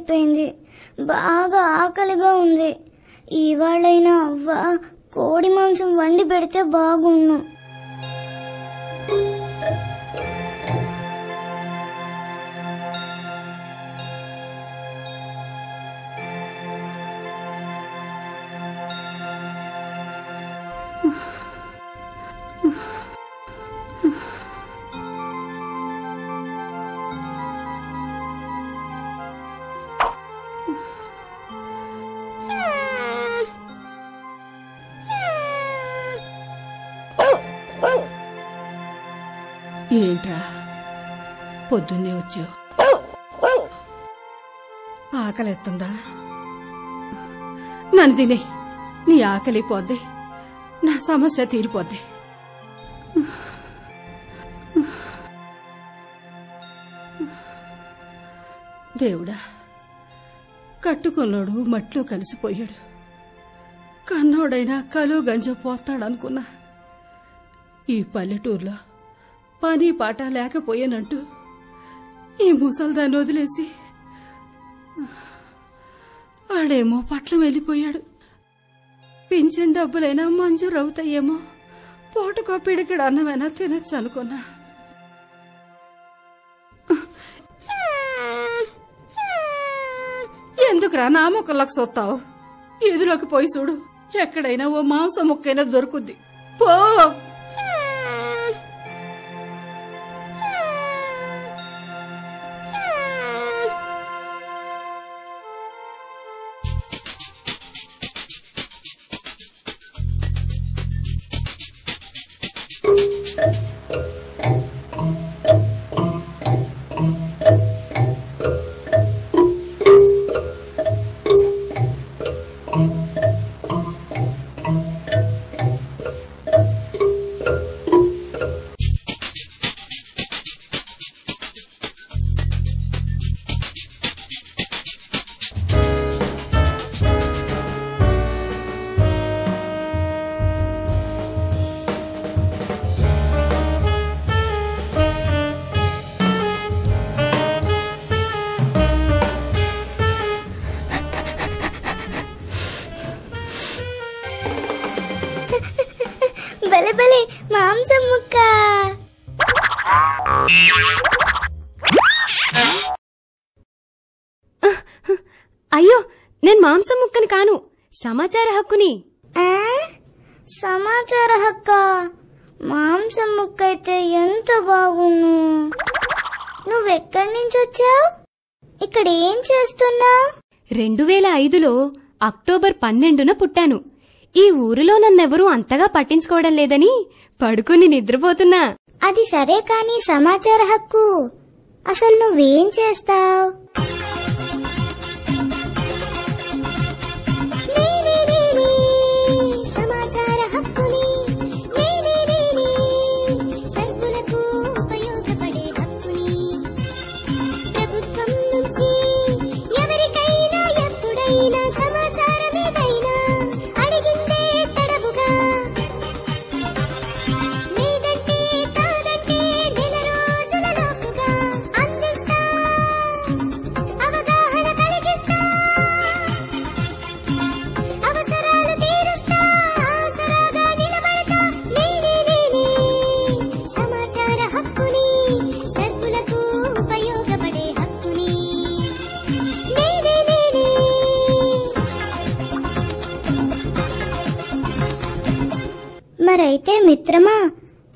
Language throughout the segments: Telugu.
అయిపోయింది. బాగా ఆకలిగా ఉంది. ఇవాళైనా అవ్వ కోడి మాంసం వండి పెడితే బాగుండు. ఏంట్రా పొద్దున్నే వచ్చావు? ఆకలిస్తుందా? నన్ను తినే, నీ ఆకలి పోద్ది, నా సమస్య తీరిపోద్ది. దేవుడా, కట్టుకున్నోడు మట్లో కలిసిపోయాడు. కన్నోడైనా కలు గంజ పోతాడనుకున్నా. ఈ పల్లెటూరులో పని పాట లేకపోయానంటూ ఈ ముసల్దాన్ని వదిలేసి ఆడేమో పట్లం వెళ్ళిపోయాడు. పింఛన్ డబ్బులైనా మంజూరు అవుతాయేమో, పూటకో పిడికిడు అన్నమైనా తినచ్చు అనుకున్నా. ఎందుకురా నా మొక్కలకు సొత్తావు? ఎదులోకి పోయి చూడు, ఎక్కడైనా ఓ మాంసం ముక్కైనా దొరుకుద్ది. పో. బలబలి మాంసం ముక్క. అయ్యో, నేను మాంసం ముక్కని కాను, సమాచార హక్కుని. సమాచార హక్క? మాంసం ముక్క అయితే ఎంత బాగుండు. నువ్వెక్కడి నుంచి వచ్చావు? ఇక్కడ ఏం చేస్తున్నావు? 2005లో అక్టోబర్ 12న పుట్టాను. ఈ ఊరిలో నన్నెవరూ అంతగా పట్టించుకోవడం లేదని పడుకుని నిద్రపోతున్నా. అది సరే కాని సమాచార హక్కు, అసలు నువ్వేం చేస్తావు? మరైతే మిత్రమా,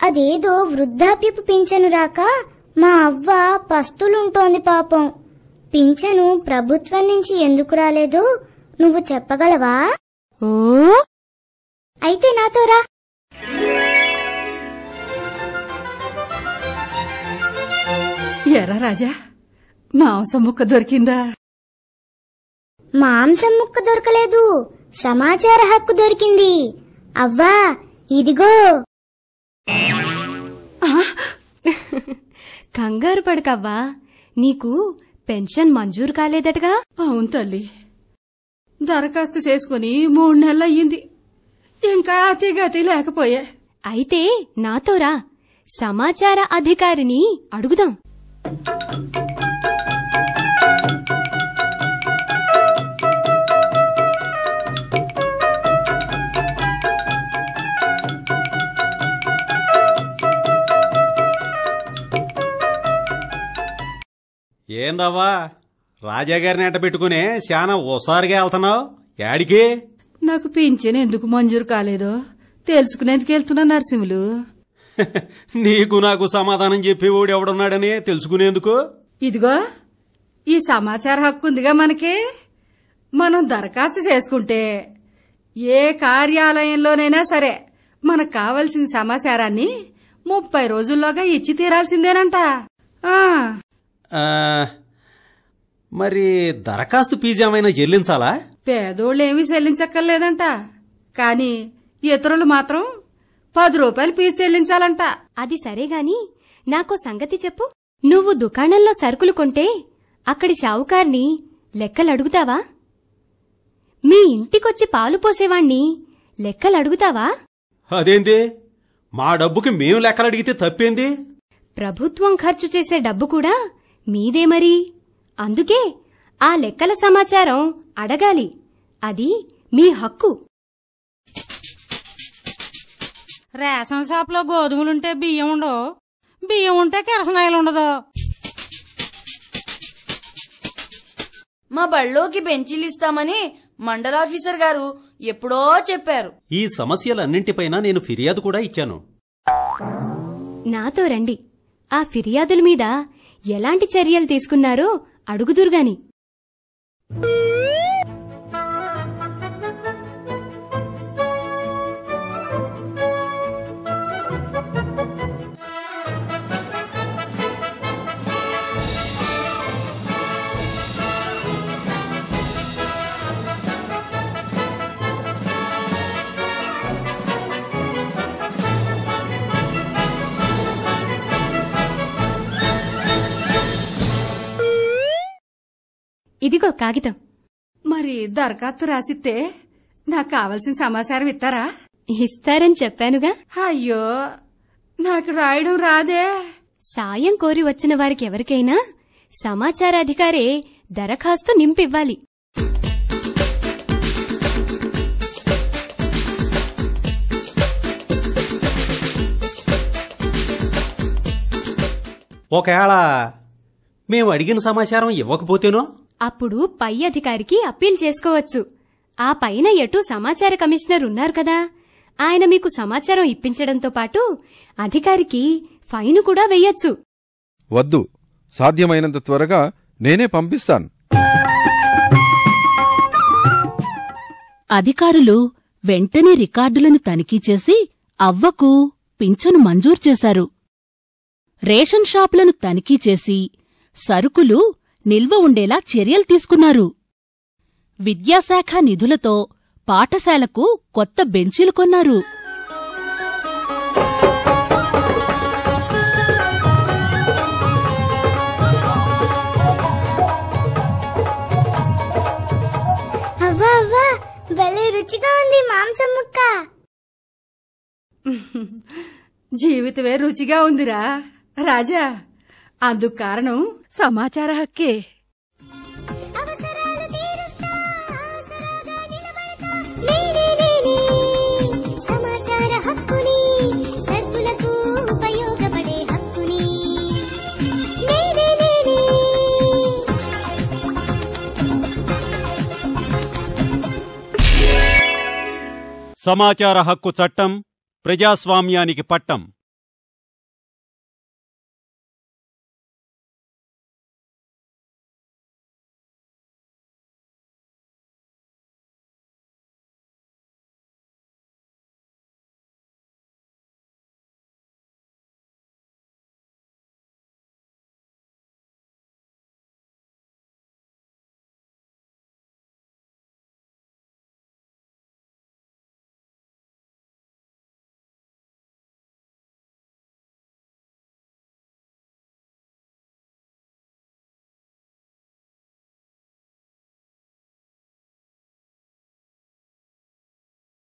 అదేదో వృద్ధాప్యపు పింఛను రాక మా అవ్వ పస్తులుంటోంది పాపం. పింఛను ప్రభుత్వం నుంచి ఎందుకు రాలేదో నువ్వు చెప్పగలవా? ఓ, అయితే నాతో రా. ఎరా రాజా, మాంసం ముక్క దొరికిందా? మాంసం ముక్క దొరకలేదు, సమాచార హక్కు దొరికింది. అవ్వా, ఇదిగో. కంగారు పడకవ్వా, నీకు పెన్షన్ మంజూరు కాలేదటగా? అవును తల్లి, దరఖాస్తు చేసుకుని 3 నెలలయ్యింది. ఇంకా అతిగతి లేకపోయా. అయితే నాతో రా, సమాచార అధికారిని అడుగుదాం. ఏందవ్వా రాజాగారిని ఎంట పెట్టుకుని శానా ఓసారిగా వెళ్తున్నావు? యాడికి? నాకు పింఛన్ ఎందుకు మంజూరు కాలేదో తెలుసుకునేందుకు వెళ్తున్నా నరసింహులు. నీకు నాకు సమాధానం చెప్పేవాడు ఎవడున్నాడని తెలుసుకునేందుకు. ఇదిగో ఈ సమాచార హక్కు ఉందిగా మనకి. మనం దరఖాస్తు చేసుకుంటే ఏ కార్యాలయంలోనైనా సరే మనకు కావలసిన సమాచారాన్ని 30 రోజుల్లోగా ఇచ్చి తీరాల్సిందేనంట. మరి దరఖాస్తు ఫీజు ఏమైనా చెల్లించాలా? పేదోళ్ళేమీ చెల్లించక్కర్లేదంట, కానీ ఇతరులు మాత్రం 10 రూపాయలు ఫీజు చెల్లించాలంట. అది సరేగాని నాకో సంగతి చెప్పు. నువ్వు దుకాణంలో సరుకులు కొంటే అక్కడి షావుకార్ని లెక్కలడుగుతావా? మీ ఇంటికొచ్చి పాలు పోసేవాణ్ణి లెక్కలడుగుతావా? అదేంది? మా డబ్బుకి మేము లెక్కలడిగితే తప్పేంది? ప్రభుత్వం ఖర్చు చేసే డబ్బు కూడా మీదే మరి. అందుకే ఆ లెక్కల సమాచారం అడగాలి. అది మీ హక్కు. రేషన్ షాప్లో గోధుమలుంటే బియ్యం ఉండవు, బియ్యం ఉంటే కిరసనాయిలు ఉండదు. మా బళ్ళోకి బెంచీలు ఇస్తామని మండలాఫీసర్ గారు ఎప్పుడో చెప్పారు. ఈ సమస్యలన్నింటిపైన నేను ఫిర్యాదు కూడా ఇచ్చాను. నాతో రండి. ఆ ఫిర్యాదుల మీద ఎలాంటి చర్యలు తీసుకున్నారో అడుగుదురుగాని. ఇదిగో కాగితం. మరి దరఖాస్తు రాసిస్తే నాకు కావలసిన సమాచారం ఇస్తారా? ఇస్తారని చెప్పానుగా. అయ్యో, నాకు రాయడం రాదే. సాయం కోరి వచ్చిన వారికి ఎవరికైనా సమాచారాధికారే దరఖాస్తు నింపివ్వాలి. ఒకవేళ మేము అడిగిన సమాచారం ఇవ్వకపోతేనో? అప్పుడు పై అధికారికి అప్పీల్ చేసుకోవచ్చు. ఆ పైన ఎటు సమాచార కమిషనర్ ఉన్నారు కదా, ఆయన మీకు సమాచారం ఇప్పించడంతో పాటు అధికారికి ఫైను కూడా వెయ్యొచ్చు. వద్దు, సాధ్యమైనంత త్వరగా నేనే పంపిస్తాను. అధికారులు వెంటనే రికార్డులను తనిఖీ చేసి అవ్వకు పింఛను మంజూరు చేశారు. రేషన్ షాపులను తనిఖీ చేసి సరుకులు నిల్వ ఉండేలా చర్యలు తీసుకున్నారు. విద్యాశాఖ నిధులతో పాఠశాలకు కొత్త బెంచీలు కొన్నారు. అవ్వా అవ్వా, భలే రుచిగా ఉంది మాంసం ముక్క. జీవితమే రుచిగా ఉందిరా రాజా. అందుకు కారణం సమాచార హక్కే. సమాచార హక్కుని, సర్కులకు ఉపయోగపడే హక్కుని. సమాచార హక్కు చట్టం ప్రజాస్వామ్యానికి పట్టం.